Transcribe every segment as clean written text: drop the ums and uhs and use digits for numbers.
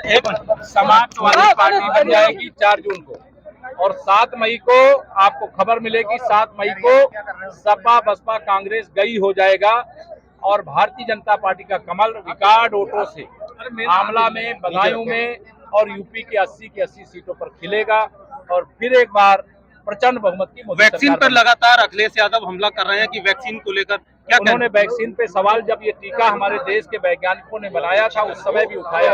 एक समाजवादी पार्टी बन जाएगी 4 जून को, और 7 मई को आपको खबर मिलेगी 7 मई को सपा बसपा कांग्रेस गई हो जाएगा और भारतीय जनता पार्टी का कमल रिकॉर्ड वोटों से आंवला में, बदायूं में और यूपी के 80 की 80 सीटों पर खिलेगा और फिर एक बार प्रचंड बहुमत की मोदी वैक्सीन पर लगातार अखिलेश यादव हमला कर रहे हैं कि वैक्सीन को लेकर क्या उन्होंने वैक्सीन पे सवाल, जब ये टीका हमारे देश के वैज्ञानिकों ने बनाया था उस समय भी उठाया,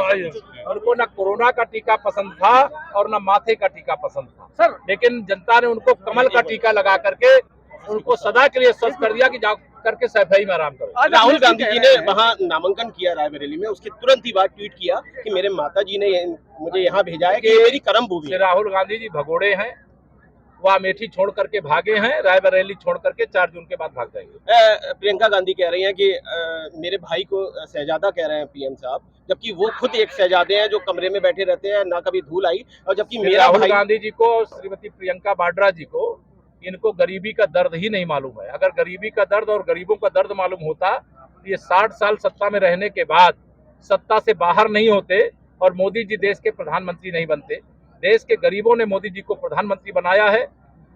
उनको न कोरोना का टीका पसंद था और न माथे का टीका पसंद था सर, लेकिन जनता ने उनको कमल का टीका लगा करके उनको सदा के लिए स्वस्थ कर दिया कि जा करके सफाई में आराम करो। राहुल गांधी जी ने वहाँ नामांकन किया रायबरेली में, उसके तुरंत ही बाद ट्वीट किया कि मेरे माता जी ने मुझे यहाँ भेजा है कि ये मेरी कर्म भूमि है। राहुल गांधी जी भगोड़े हैं, वह अमेठी छोड़ करके भागे हैं, रायबरेली छोड़ करके 4 जून के बाद भाग जाएंगे। प्रियंका गांधी कह रही हैं कि मेरे भाई को शहजादा कह रहे हैं पीएम साहब, जबकि वो खुद एक शहजादे हैं जो कमरे में बैठे रहते हैं, ना कभी धूल आई, और जबकि मेरा राहुल गांधी जी को, श्रीमती प्रियंका वाड्रा जी को, इनको गरीबी का दर्द ही नहीं मालूम है। अगर गरीबी का दर्द और गरीबों का दर्द मालूम होता तो ये 60 साल सत्ता में रहने के बाद सत्ता से बाहर नहीं होते और मोदी जी देश के प्रधानमंत्री नहीं बनते। देश के गरीबों ने मोदी जी को प्रधानमंत्री बनाया है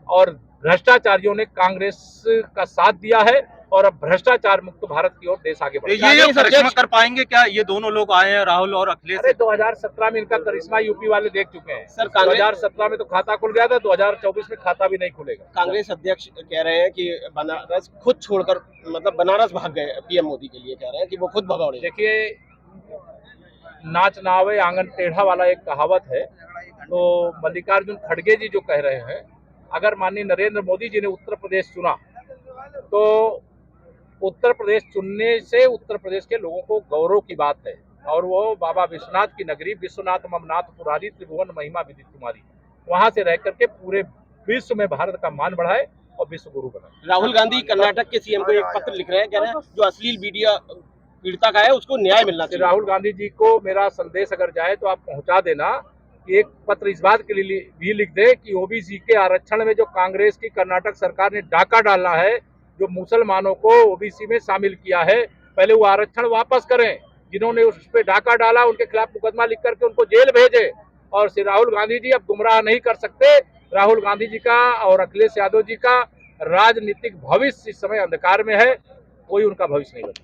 और भ्रष्टाचारियों ने कांग्रेस का साथ दिया है और अब भ्रष्टाचार मुक्त भारत की ओर देश आगे बढ़ रहा है। ये करिश्मा कर पाएंगे क्या ये दोनों लोग आए हैं, राहुल और अखिलेश? अरे 2017 में इनका करिश्मा यूपी वाले देख चुके हैं सर। 2017 में तो खाता खुल गया था, 2024 में खाता भी नहीं खुलेगा। कांग्रेस अध्यक्ष कह रहे हैं कि बनारस खुद छोड़कर, मतलब बनारस भाग गए पीएम मोदी के लिए, कह रहे हैं कि वो खुद भगौड़े। देखिए, नाच नावे आंगन टेढ़ा वाला एक कहावत है, तो मल्लिकार्जुन खड़गे जी जो कह रहे हैं, अगर माननीय नरेंद्र मोदी जी ने उत्तर प्रदेश चुना तो उत्तर प्रदेश चुनने से उत्तर प्रदेश के लोगों को गौरव की बात है, और वो बाबा विश्वनाथ की नगरी, विश्वनाथ ममनाथ पुरारी त्रिभुवन महिमा विदित तुम्हारी, वहां से रह करके पूरे विश्व में भारत का मान बढ़ाए और विश्व गुरु बनाए। राहुल गांधी कर्नाटक के सीएम को एक पत्र लिख रहे हैं, कह रहे हैं जो अश्लील वीडियो पीड़िता का है उसको न्याय मिलना चाहिए। राहुल गांधी जी को मेरा संदेश अगर जाए तो आप पहुंचा देना कि एक पत्र इस बात के लिए भी लिख दे कि ओबीसी के आरक्षण में जो कांग्रेस की कर्नाटक सरकार ने डाका डाला है, जो मुसलमानों को ओबीसी में शामिल किया है, पहले वो आरक्षण वापस करें। जिन्होंने उस पर डाका डाला उनके खिलाफ मुकदमा लिख करके उनको जेल भेजे। और श्री राहुल गांधी जी अब गुमराह नहीं कर सकते। राहुल गांधी जी का और अखिलेश यादव जी का राजनीतिक भविष्य इस समय अंधकार में है, कोई उनका भविष्य नहीं बना।